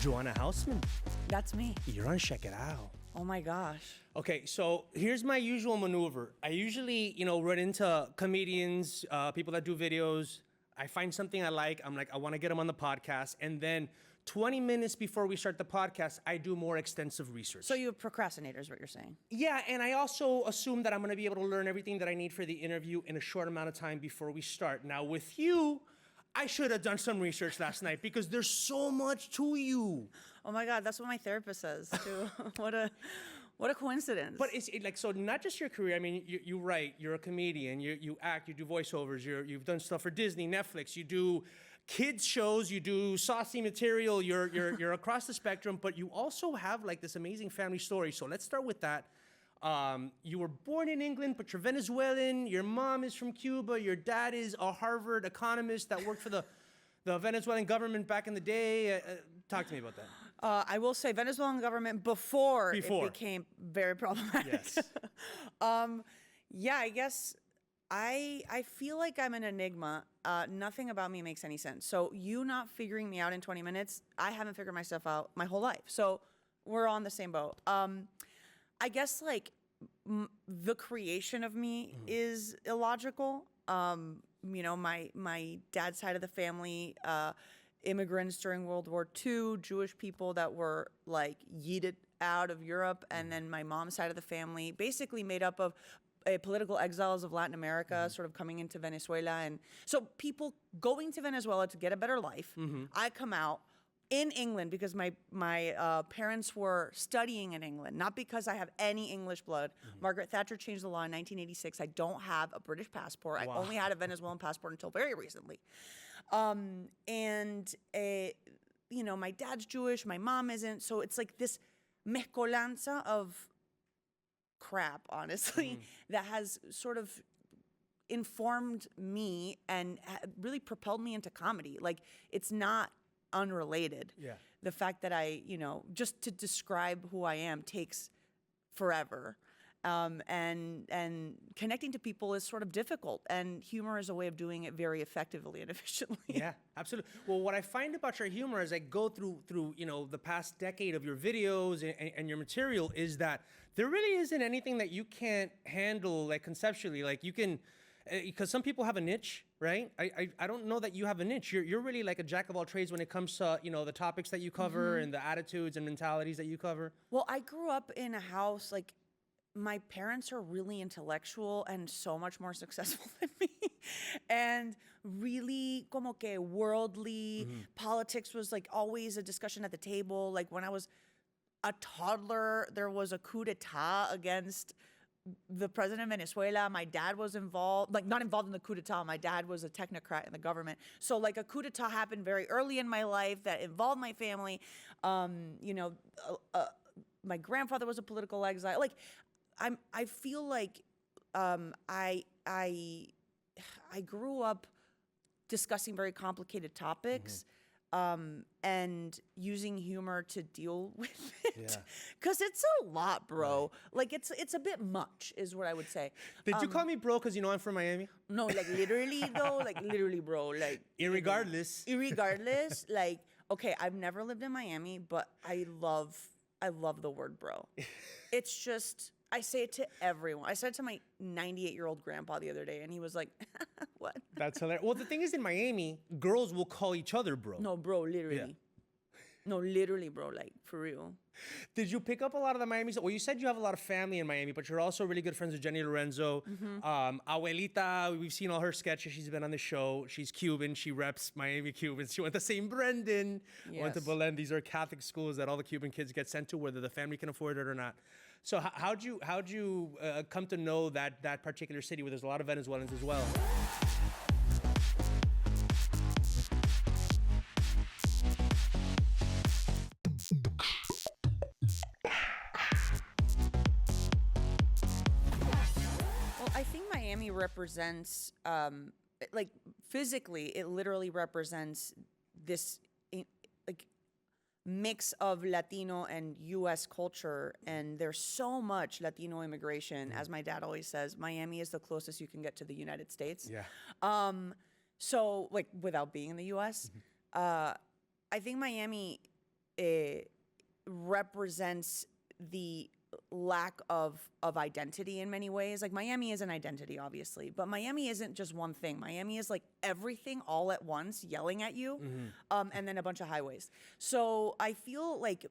Joanna Hausmann. That's me. You're on Checkitow. Oh my gosh. Okay, so here's my usual maneuver. I usually, run into comedians, people that do videos. I find something I like. I'm like, I want to get them on the podcast. And then 20 minutes before we start the podcast, I do more extensive research. So you have procrastinators, what you're saying? Yeah, and I also assume that I'm going to be able to learn everything that I need for the interview in a short amount of time before we start. Now, with you, I should have done some research last night because there's so much to you. Oh my God, that's what my therapist says too. What a coincidence. But it's like, so not just your career. I mean, you write, you're a comedian, you act, you do voiceovers, you've done stuff for Disney, Netflix, you do kids shows, you do saucy material, you're across the spectrum, but you also have like this amazing family story. So let's start with that. You were born in England, but you're Venezuelan. Your mom is from Cuba. Your dad is a Harvard economist that worked for the Venezuelan government back in the day. Talk to me about that. I will say Venezuelan government before it became very problematic. Yes. Yeah, I guess I feel like I'm an enigma. Nothing about me makes any sense. So you not figuring me out in 20 minutes, I haven't figured myself out my whole life. So we're on the same boat. I guess like the creation of me is illogical. My dad's side of the family, immigrants during World War II, Jewish people that were like yeeted out of Europe, and then my mom's side of the family, basically made up of political exiles of Latin America, sort of coming into Venezuela, and so people going to Venezuela to get a better life. I come out in England because my parents were studying in England, not because I have any English blood. Margaret Thatcher changed the law in 1986. I don't have a British passport. Wow. I only had a Venezuelan passport until very recently. My dad's Jewish, my mom isn't. So it's like this mezcolanza of crap, honestly, that has sort of informed me and really propelled me into comedy. Like, it's not unrelated. Yeah. The fact that I, just to describe who I am takes forever. And connecting to people is sort of difficult, and humor is a way of doing it very effectively and efficiently. Yeah, absolutely. Well, what I find about your humor as I go through the past decade of your videos and your material is that there really isn't anything that you can't handle, like conceptually. Like you can, because some people have a niche, right? I don't know that you have a niche. You're really like a jack of all trades when it comes to the topics that you cover and the attitudes and mentalities that you cover. Well, I grew up in a house like. My parents are really intellectual and so much more successful than me. And really como que worldly. Politics was like always a discussion at the table. Like when I was a toddler, there was a coup d'etat against the president of Venezuela. My dad was involved, like not involved in the coup d'etat. My dad was a technocrat in the government. So like a coup d'etat happened very early in my life that involved my family. My grandfather was a political exile. Like, I feel like I grew up discussing very complicated topics and using humor to deal with it. Because it's a lot, bro. Like it's a bit much is what I would say. Did you call me bro because I'm from Miami? No, like literally though, like literally bro. Like irregardless. Like, okay, I've never lived in Miami, but I love the word bro. It's just I say it to everyone. I said it to my 98-year-old grandpa the other day, and he was like, what? That's hilarious. Well, the thing is, in Miami, girls will call each other bro. No, bro, literally. Yeah. No, literally, bro, like, for real. Did you pick up a lot of the Miami stuff? Well, you said you have a lot of family in Miami, but you're also really good friends with Jenny Lorenzo. Abuelita, we've seen all her sketches. She's been on the show. She's Cuban. She reps Miami Cubans. She went to St. Brendan, went to Belen. These are Catholic schools that all the Cuban kids get sent to, whether the family can afford it or not. So how'd you come to know that particular city where there's a lot of Venezuelans as well? Well, I think Miami represents, like physically, it literally represents this mix of Latino and U.S. culture, and there's so much Latino immigration. As my dad always says, Miami is the closest you can get to the United States. Yeah. So, like, without being in the U.S., I think Miami represents the lack of identity in many ways. Like Miami is an identity, obviously, but Miami isn't just one thing. Miami is like everything all at once yelling at you, and then a bunch of highways. So I feel like,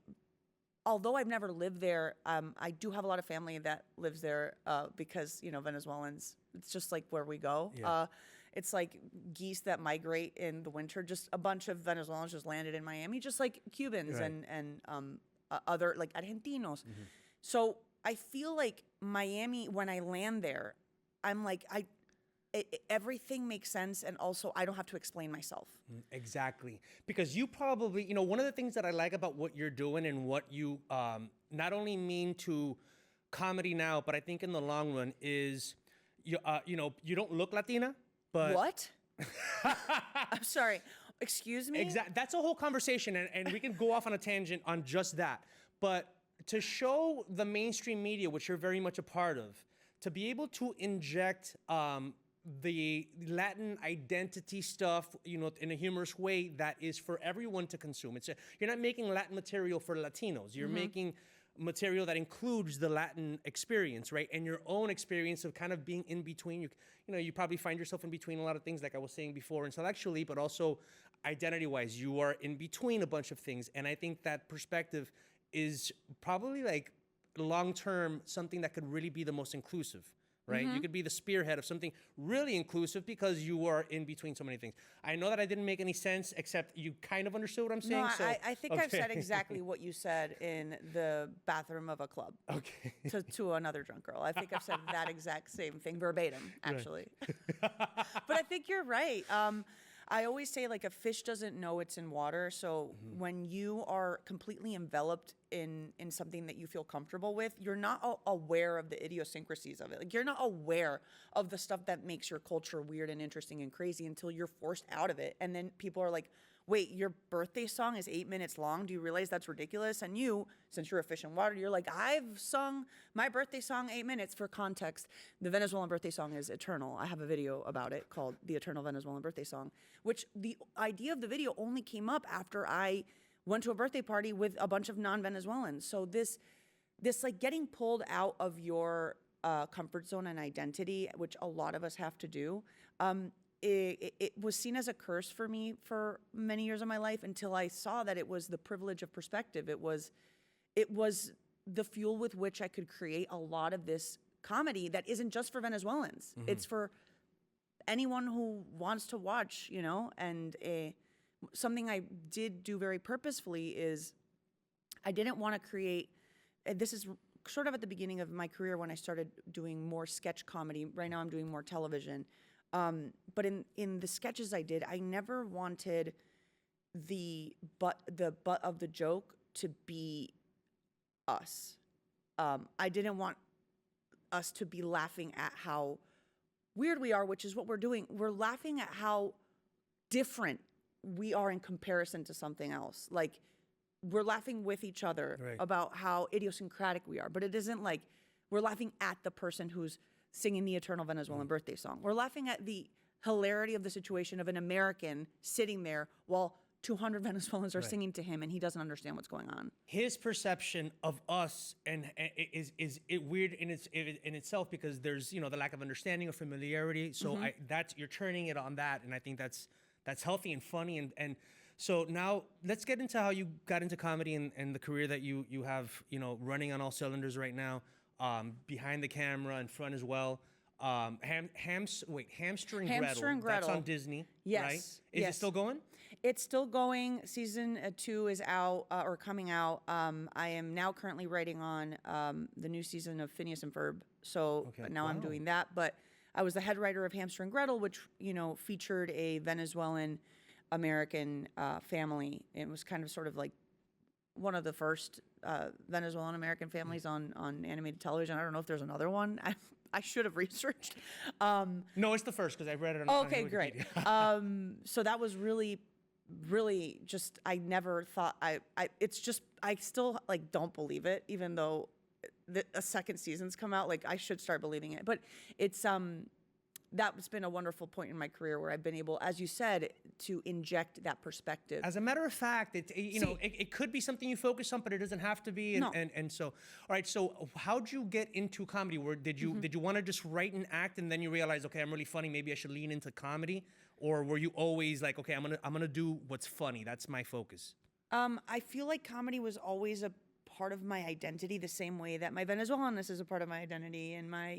although I've never lived there, I do have a lot of family that lives there because, you know, Venezuelans, it's just like where we go. Yeah. It's like geese that migrate in the winter. Just a bunch of Venezuelans just landed in Miami, just like Cubans Right. and other like Argentinos. So I feel like Miami, when I land there, I'm like, everything makes sense, and also I don't have to explain myself. Exactly. Because you probably, you know, one of the things that I like about what you're doing and what you not only mean to comedy now, but I think in the long run is, you know, you don't look Latina, but What? I'm sorry. Excuse me? exactly. That's a whole conversation, and we can go off on a tangent on just that. But to show the mainstream media, which you're very much a part of, to be able to inject the Latin identity stuff, you know, in a humorous way that is for everyone to consume. You're not making Latin material for Latinos. You're making material that includes the Latin experience, right? And your own experience of kind of being in between. You know, you probably find yourself in between a lot of things, like I was saying before, intellectually, but also identity-wise. You are in between a bunch of things. And I think that perspective is probably like long-term something that could really be the most inclusive, right? You could be the spearhead of something really inclusive because you are in between so many things. I know that I didn't make any sense, except you kind of understood what I'm saying. No, So I think I've said exactly what you said in the bathroom of a club Okay. to another drunk girl. I think I've said that exact same thing verbatim, actually. But I think you're right. I always say, like, a fish doesn't know it's in water. So when you are completely enveloped in something that you feel comfortable with, you're not aware of the idiosyncrasies of it. Like, you're not aware of the stuff that makes your culture weird and interesting and crazy until you're forced out of it. And then people are like, wait, your birthday song is 8 minutes long? Do you realize that's ridiculous? And you, since you're a fish in water, you're like, I've sung my birthday song 8 minutes. For context, the Venezuelan birthday song is eternal. I have a video about it called The Eternal Venezuelan Birthday Song, which the idea of the video only came up after I went to a birthday party with a bunch of non-Venezuelans. So this like getting pulled out of your comfort zone and identity, which a lot of us have to do, it was seen as a curse for me for many years of my life until I saw that it was the privilege of perspective. It was the fuel with which I could create a lot of this comedy that isn't just for Venezuelans. It's for anyone who wants to watch, you know. And something I did do very purposefully is I didn't want to create, this is sort of at the beginning of my career when I started doing more sketch comedy. Right now I'm doing more television. But in the sketches I did, I never wanted the butt of the joke to be us. I didn't want us to be laughing at how weird we are, which is what we're doing. We're laughing at how different we are in comparison to something else. Like, we're laughing with each other Right. about how idiosyncratic we are. But it isn't like we're laughing at the person who's singing the Eternal Venezuelan Birthday Song. We're laughing at the hilarity of the situation of an American sitting there while 200 Venezuelans are singing to him and he doesn't understand what's going on. His perception of us and is it weird in itself because there's, you know, the lack of understanding or familiarity. So you're turning it on that, and I think that's healthy and funny. And so now let's get into how you got into comedy and the career that you have, you know, running on all cylinders right now, behind the camera, in front as well. Hamster and Gretel. That's on Disney, Yes. right? Is yes. it still going? It's still going. Season 2 is out or coming out. I am now currently writing on the new season of Phineas and Ferb. So now I'm doing that. But I was the head writer of Hamster and Gretel, which, you know, featured a Venezuelan American family. It was kind of sort of like one of the first Venezuelan American families on animated television. I don't know if there's another one. I should have researched. No, it's the first because I read it on Okay, Wikipedia. great. So that was really just, I never thought, it's just, I still like don't believe it, even though a second season's come out. Like, I should start believing it. But it's that's been a wonderful point in my career where I've been able, as you said, to inject that perspective. As a matter of fact, it could be something you focus on, but it doesn't have to be. No. And so, all right. So, how'd you get into comedy? Where did you want to just write and act, and then you realize, okay, I'm really funny. Maybe I should lean into comedy, or were you always like, okay, I'm gonna do what's funny. That's my focus. I feel like comedy was always a part of my identity, the same way that my Venezuelanness is a part of my identity, and my,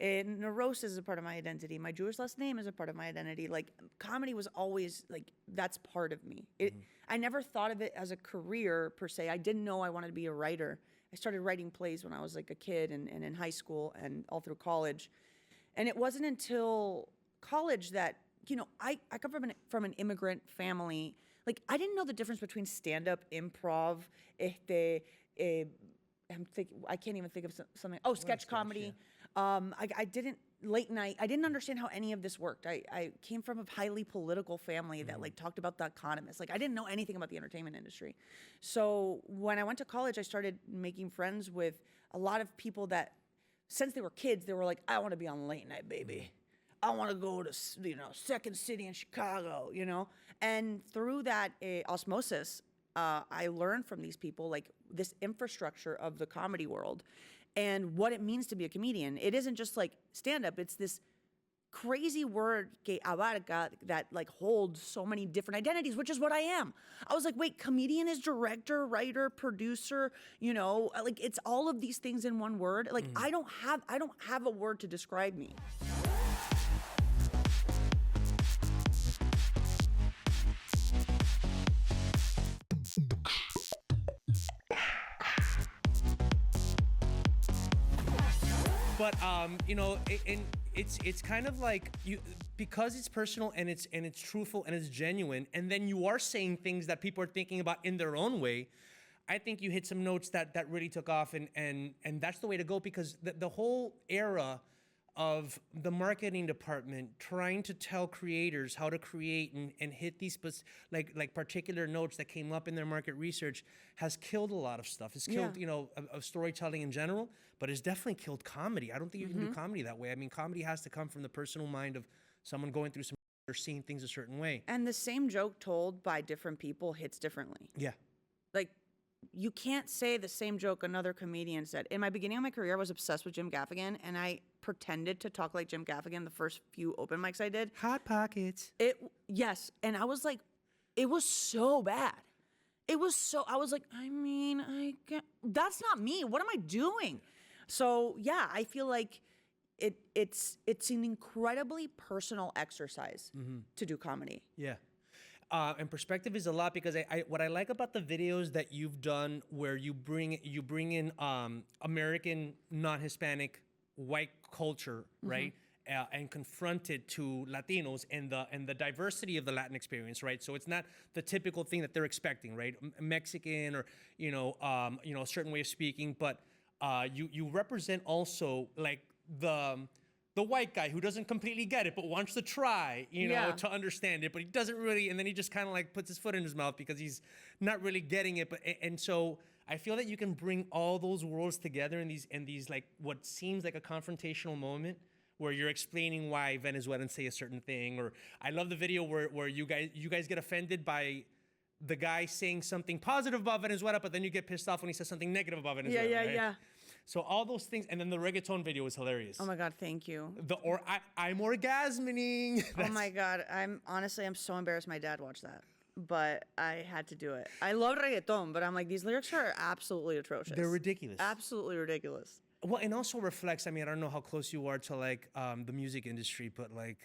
neurosis is a part of my identity. My Jewish last name is a part of my identity. Like, comedy was always like, that's part of me. I never thought of it as a career per se. I didn't know I wanted to be a writer. I started writing plays when I was like a kid and in high school and all through college. And it wasn't until college that, I come from an immigrant family. Like, I didn't know the difference between stand-up, improv, I can't even think of something. Oh, sketch comedy. I didn't, late night, I didn't understand how any of this worked. I came from a highly political family that like talked about The Economist. Like, I didn't know anything about the entertainment industry. So when I went to college, I started making friends with a lot of people that, since they were kids, they were like, I want to be on late night, baby. I want to go to, Second City in Chicago, And through that osmosis, I learned from these people, like, this infrastructure of the comedy world and what it means to be a comedian. It isn't just like stand-up. It's this crazy word, que abarca, that like holds so many different identities, which is what I am. I was like, wait, comedian is director, writer, producer, like, it's all of these things in one word. Like, I don't have a word to describe me. But it's kind of like because it's personal and it's truthful and it's genuine, and then you are saying things that people are thinking about in their own way. I think you hit some notes that really took off, and that's the way to go, because the whole era of the marketing department trying to tell creators how to create and hit these like particular notes that came up in their market research has killed a lot of stuff. It's killed, of storytelling in general, but it's definitely killed comedy. I don't think you can do comedy that way. I mean, comedy has to come from the personal mind of someone going through some or seeing things a certain way. And the same joke told by different people hits differently. Yeah. Like, you can't say the same joke another comedian said. In my beginning of my career, I was obsessed with Jim Gaffigan, and I pretended to talk like Jim Gaffigan the first few open mics I did. Hot Pockets. Yes, and I was like, it was so bad. I was like, that's not me. What am I doing? So yeah, I feel like it's an incredibly personal exercise to do comedy. Yeah. And perspective is a lot, because what I like about the videos that you've done where you bring in American non-Hispanic white culture, right? And confront it to Latinos and the diversity of the Latin experience, right? So it's not the typical thing that they're expecting, right? Mexican or a certain way of speaking, but you represent also like the white guy who doesn't completely get it but wants to try, to understand it, but he doesn't really, and then he just kind of like puts his foot in his mouth because he's not really getting it. And so I feel that you can bring all those worlds together in these like what seems like a confrontational moment where you're explaining why Venezuelans say a certain thing. Or I love the video where you guys get offended by the guy saying something positive about Venezuela, but then you get pissed off when he says something negative about Venezuela. Yeah. So all those things, and then the reggaeton video was hilarious. Oh my God, thank you. I'm orgasming. Oh my God, I'm so embarrassed my dad watched that, but I had to do it. I love reggaeton, but I'm like, these lyrics are absolutely atrocious. They're ridiculous. Absolutely ridiculous. Well, and also reflects, I mean, I don't know how close you are to like the music industry, but like,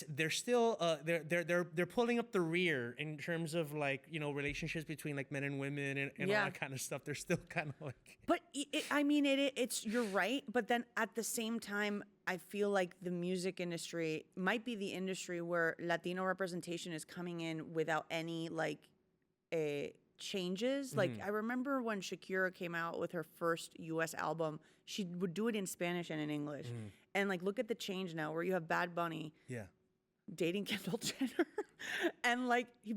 they're still they're pulling up the rear in terms of like relationships between like men and women and all that kind of stuff. They're still kind of like. But it's you're right. But then at the same time, I feel like the music industry might be the industry where Latino representation is coming in without any like changes. Like, I remember when Shakira came out with her first U.S. album, she would do it in Spanish and in English. And like, look at the change now where you have Bad Bunny dating Kendall Jenner and like he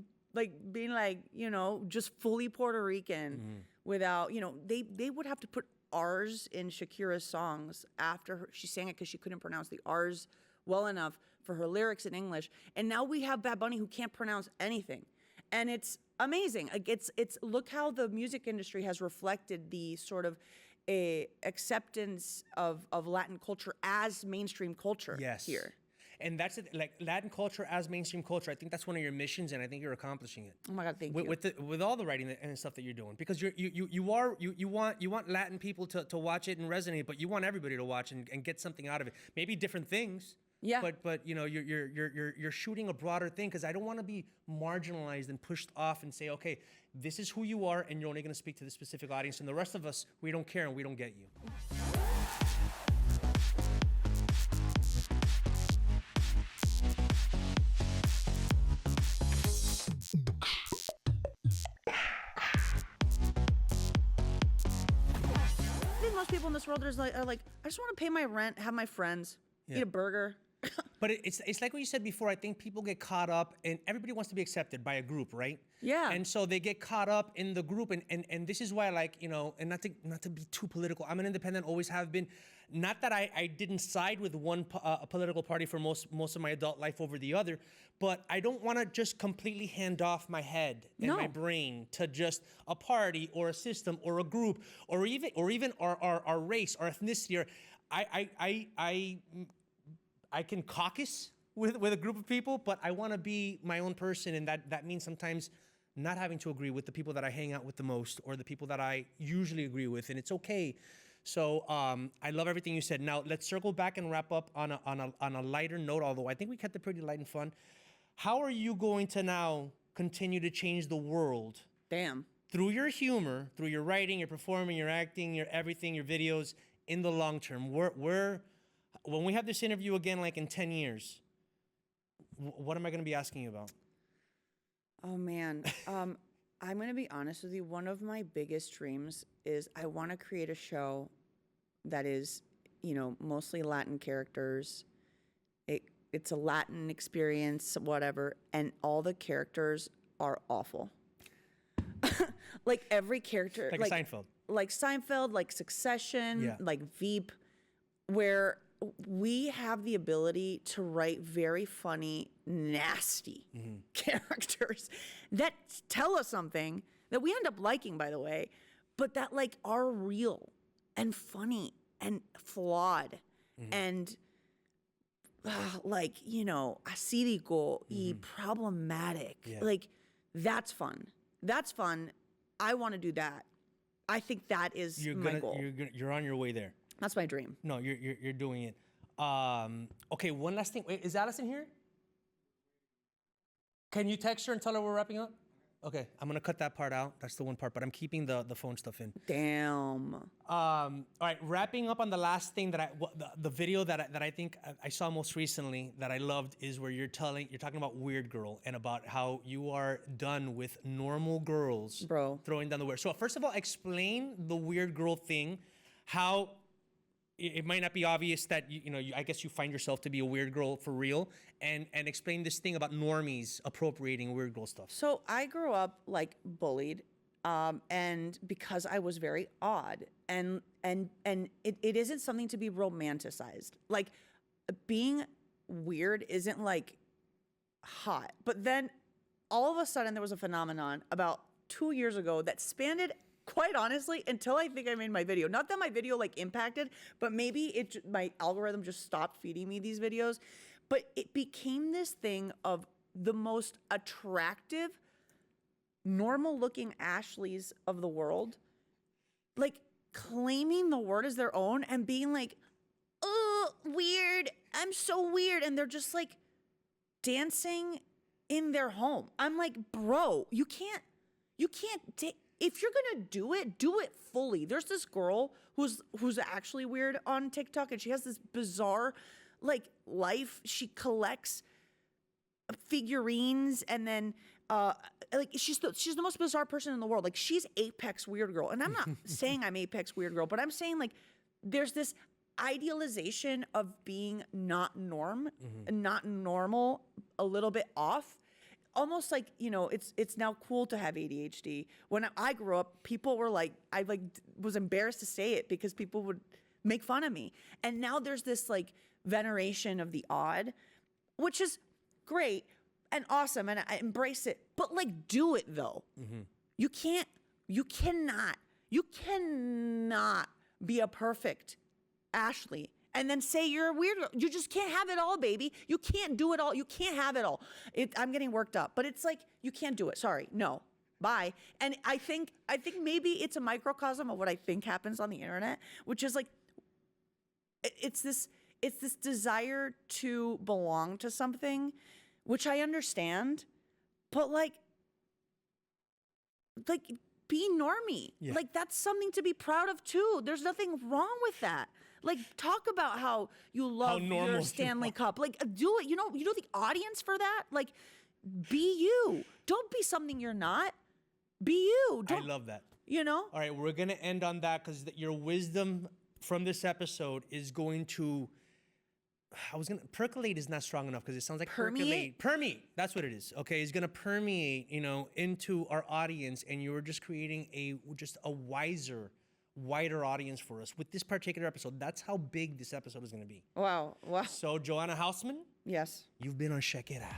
being like, just fully Puerto Rican without, they would have to put R's in Shakira's songs after she sang it because she couldn't pronounce the R's well enough for her lyrics in English. And now we have Bad Bunny who can't pronounce anything. And it's amazing. Like it's look how the music industry has reflected the sort of acceptance of Latin culture as mainstream culture here. And that's it, like Latin culture as mainstream culture. I think that's one of your missions, and I think you're accomplishing it. Oh my God, thank you. With all the writing and stuff that you're doing, because you want Latin people to watch it and resonate, but you want everybody to watch and get something out of it. Maybe different things. Yeah. But you know you're shooting a broader thing, because I don't want to be marginalized and pushed off and say, okay, this is who you are, and you're only going to speak to this specific audience, and the rest of us, we don't care and we don't get you. Most people in this world are like, I just want to pay my rent, have my friends, eat a burger. But it's like what you said before. I think people get caught up, and everybody wants to be accepted by a group, right? Yeah. And so they get caught up in the group, and this is why, like, you know, and not to be too political. I'm an independent, always have been. Not that I didn't side with one political party for most of my adult life over the other, but I don't want to just completely hand off my head and my brain to just a party or a system or a group or even our race, our ethnicity. Or I can caucus with a group of people, but I want to be my own person, and that means sometimes not having to agree with the people that I hang out with the most or the people that I usually agree with, and it's okay. So I love everything you said. Now let's circle back and wrap up on a lighter note, although I think we kept it pretty light and fun. How are you going to now continue to change the world? Damn. Through your humor, through your writing, your performing, your acting, your everything, your videos, in the long term? When we have this interview again, like in 10 years, what am I going to be asking you about? Oh, man. I'm going to be honest with you. One of my biggest dreams is I want to create a show that is, you know, mostly Latin characters. It's a Latin experience, whatever, and all the characters are awful. Like every character. Like Seinfeld. Like Seinfeld, like Succession, like Veep, where we have the ability to write very funny, nasty characters that tell us something that we end up liking, by the way, but that like are real and funny and flawed and like, you know, acídico y problematic. Yeah. Like that's fun. That's fun. I want to do that. I think that is my goal. You're on your way there. That's my dream. No, you're doing it. Okay, one last thing. Wait, is Allison here? Can you text her and tell her we're wrapping up? Okay, I'm gonna cut that part out. That's the one part, but I'm keeping the phone stuff in. Damn. All right, wrapping up on the last thing that the video that I think I saw most recently that I loved is where you're talking about Weird Girl and about how you are done with normal girls, bro, throwing down the weird. So first of all, explain the Weird Girl thing, how it might not be obvious that I guess you find yourself to be a weird girl for real, and explain this thing about normies appropriating weird girl stuff. So I grew up like bullied, and because I was very odd, and it isn't something to be romanticized. Like being weird isn't like hot, but then all of a sudden there was a phenomenon about 2 years ago that spanned it. Quite honestly, until I think I made my video. Not that my video like impacted, but maybe my algorithm just stopped feeding me these videos. But it became this thing of the most attractive, normal-looking Ashleys of the world, like claiming the word as their own and being like, "Oh, weird! I'm so weird," and they're just like dancing in their home. I'm like, bro, you can't. If you're gonna do it fully. There's this girl who's actually weird on TikTok, and she has this bizarre, like, life. She collects figurines, and then like she's the most bizarre person in the world. Like she's apex weird girl, and I'm not saying I'm apex weird girl, but I'm saying like there's this idealization of being not normal, a little bit off. almost like, you know, it's now cool to have ADHD. When I grew up, people were like, I like was embarrassed to say it because people would make fun of me. And now there's this like veneration of the odd, which is great and awesome, and I embrace it. But like, do it though. You cannot be a perfect Ashley and then say you're a weirdo. You just can't have it all, baby. You can't do it all. You can't have it all. I'm getting worked up, but it's like, you can't do it. Sorry, no, bye. And I think maybe it's a microcosm of what I think happens on the internet, which is like, it's this desire to belong to something, which I understand, but like be normie. Yeah. Like, that's something to be proud of too. There's nothing wrong with that. Like, talk about how you love your Stanley Cup. Like, do it. You know the audience for that? Like, be you. Don't be something you're not. Be you. I love that. You know? All right, we're going to end on that because your wisdom from this episode is going to, percolate is not strong enough because it sounds like Permeate? Permeate, that's what it is, okay? It's going to permeate, you know, into our audience, and you're just creating just a wider audience for us with this particular episode. That's how big this episode is going to be. Wow. So, Joanna Hausmann, Yes. you've been on Checkitow.